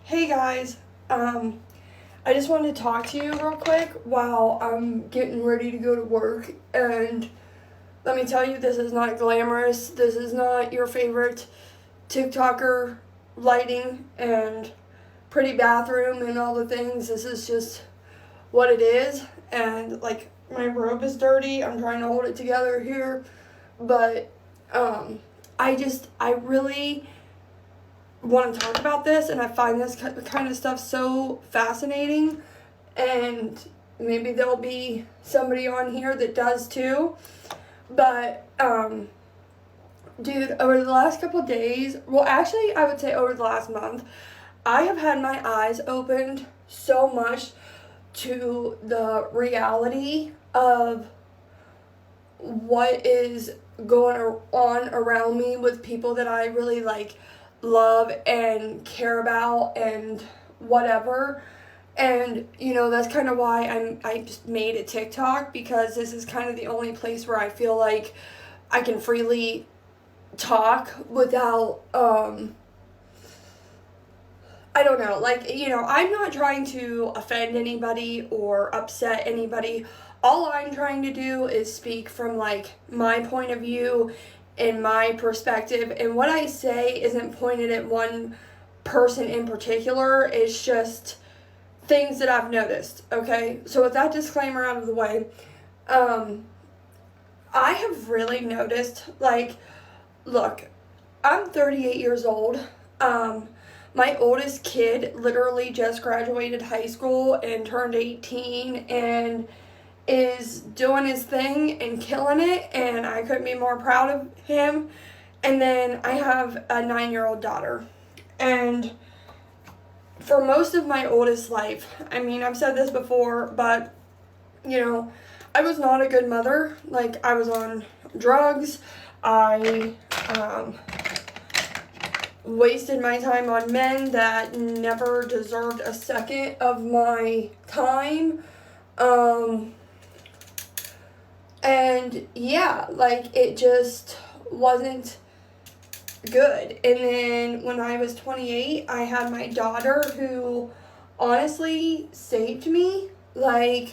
Hey guys, I just wanted to talk to you real quick while I'm getting ready to go to work. And let me tell you, this is not glamorous. This is not your favorite TikToker lighting and pretty bathroom and all the things. This is just what it is. And like, my robe is dirty. I'm trying to hold it together here. But, I really want to talk about this, and I find this kind of stuff so fascinating, and maybe there'll be somebody on here that does too. But dude, over the last couple of days, well, actually I would say over the last month, I have had my eyes opened so much to the reality of what is going on around me with people that I really love and care about and whatever. And that's kind of why I just made a TikTok, because this is kind of the only place where I feel like I can freely talk without I don't know, I'm not trying to offend anybody or upset anybody. All I'm trying to do is speak from my point of view and my perspective, and what I say isn't pointed at one person in particular. It's just things that I've noticed. Okay, so with that disclaimer out of the way, I have really noticed, look, I'm 38 years old. My oldest kid literally just graduated high school and turned 18 and is doing his thing and killing it, and I couldn't be more proud of him. And then I have a 9-year-old daughter. And for most of my oldest life, I mean, I've said this before, but, I was not a good mother. I was on drugs. I wasted my time on men that never deserved a second of my time. And yeah, it just wasn't good. And then when I was 28, I had my daughter, who honestly saved me. I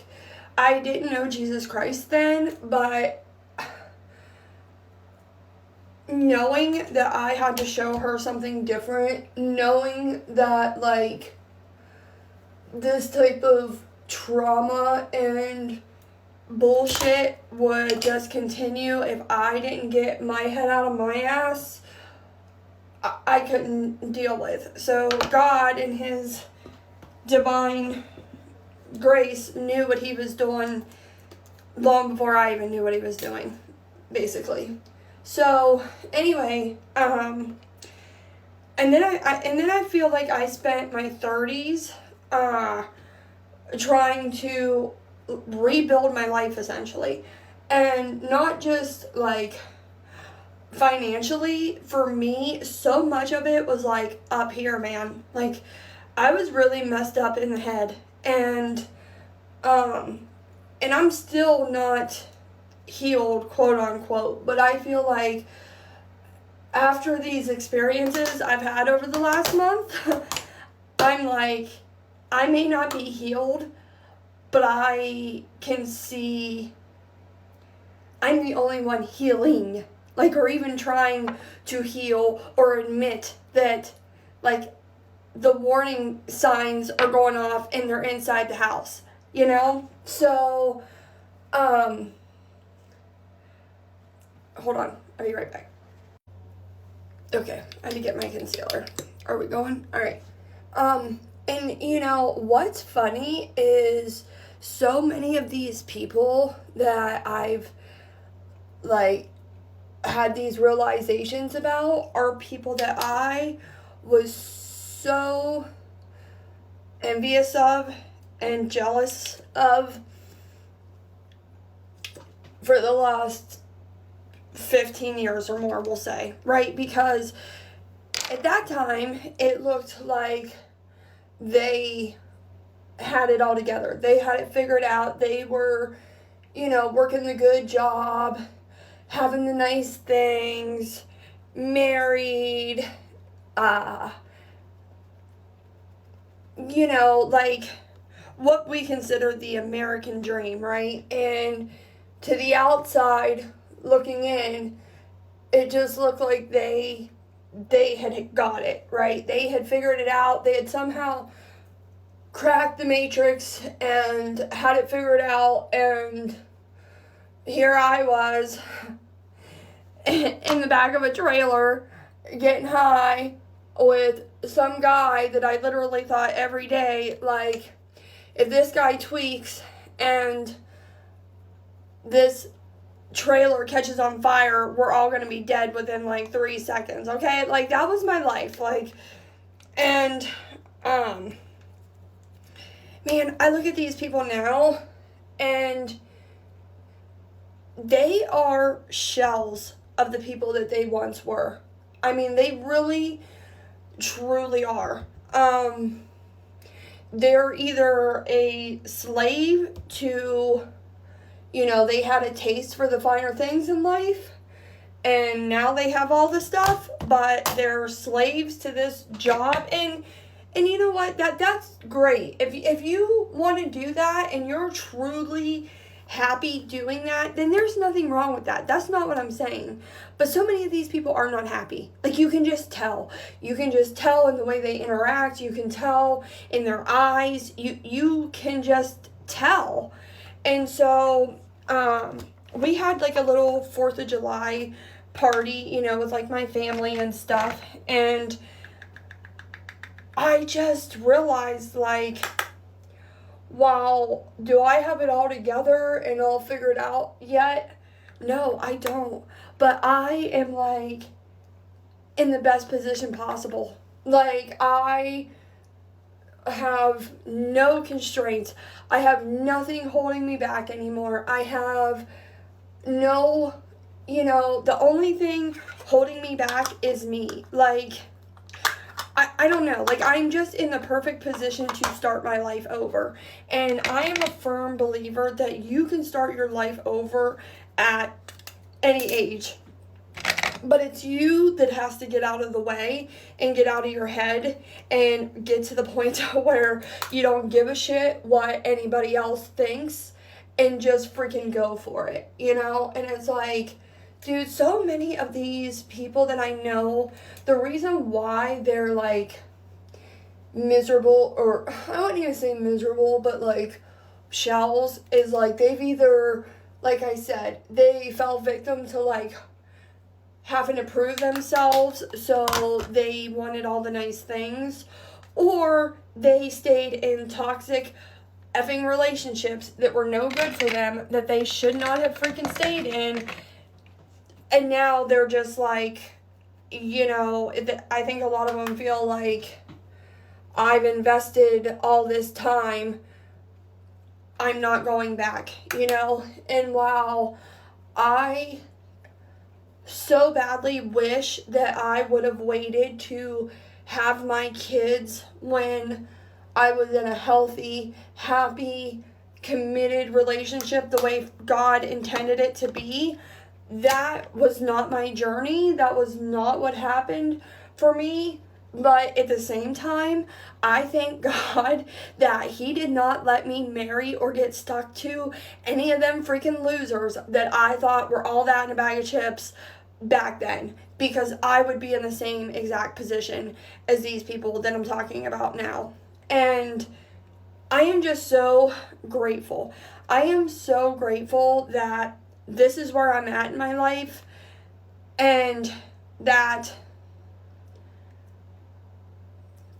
didn't know Jesus Christ then, but knowing that I had to show her something different, knowing that this type of trauma and bullshit would just continue if I didn't get my head out of my ass, I couldn't deal with. So God, in his divine grace, knew what he was doing long before I even knew what he was doing, basically. So anyway, and then I feel like I spent my 30s trying to rebuild my life, essentially, and not just financially. For me, so much of it was up here, man. I was really messed up in the head, and I'm still not healed, quote unquote, but I feel like after these experiences I've had over the last month, I'm I may not be healed, but I can see I'm the only one healing, or even trying to heal or admit that, the warning signs are going off and they're inside the house, So, hold on, I'll be right back. Okay, I need to get my concealer. Are we going? All right. And what's funny is so many of these people that I've had these realizations about are people that I was so envious of and jealous of for the last 15 years or more, we'll say, right? Because at that time, it looked like they had it all together. They had it figured out. They were, working the good job, having the nice things, married, like what we consider the American dream, right? And to the outside looking in, it just looked like they had got it, right? They had figured it out. They had somehow cracked the matrix and had it figured out, and here I was in the back of a trailer getting high with some guy that I literally thought every day, like, if this guy tweaks and this trailer catches on fire, we're all gonna be dead within like 3 seconds, okay? Like, that was my life, like, and man, I look at these people now and they are shells of the people that they once were. I mean, they really truly are. They're either a slave to, they had a taste for the finer things in life, and now they have all the stuff, but they're slaves to this job, and you know what, that's great. If you want to do that, and you're truly happy doing that, then there's nothing wrong with that. That's not what I'm saying. But so many of these people are not happy. Like, you can just tell. You can just tell in the way they interact. You can tell in their eyes. You can just tell. And so, we had like a little 4th of July party, with like my family and stuff. And I just realized, like, wow, do I have it all together and all figured out yet? No, I don't. But I am, like, in the best position possible. Like, I have no constraints. I have nothing holding me back anymore. I have no, the only thing holding me back is me. Like, I don't know, like, I'm just in the perfect position to start my life over, and I am a firm believer that you can start your life over at any age, but it's you that has to get out of the way and get out of your head and get to the point where you don't give a shit what anybody else thinks and just freaking go for it, and it's like, dude, so many of these people that I know, the reason why they're, like, miserable, or I wouldn't even say miserable, but, like, shells, is, like, they've either, like I said, they fell victim to, like, having to prove themselves, so they wanted all the nice things, or they stayed in toxic effing relationships that were no good for them, that they should not have freaking stayed in. And now they're just like, I think a lot of them feel like, I've invested all this time, I'm not going back, And while I so badly wish that I would have waited to have my kids when I was in a healthy, happy, committed relationship the way God intended it to be, that was not my journey. That was not what happened for me. But at the same time, I thank God that He did not let me marry or get stuck to any of them freaking losers that I thought were all that in a bag of chips back then. Because I would be in the same exact position as these people that I'm talking about now. And I am just so grateful. I am so grateful that this is where I'm at in my life, and that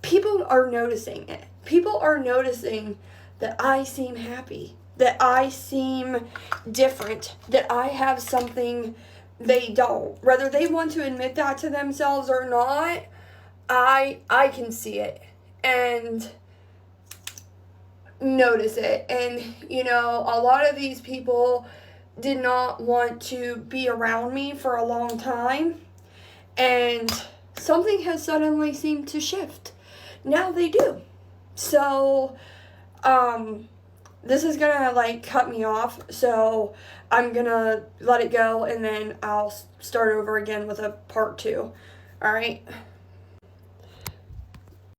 people are noticing it. People are noticing that I seem happy, that I seem different, that I have something they don't. Whether they want to admit that to themselves or not, I can see it and notice it. And, a lot of these people did not want to be around me for a long time, and something has suddenly seemed to shift. Now they do. So, this is gonna, like, cut me off, so I'm gonna let it go, and then I'll start over again with a part 2. Alright?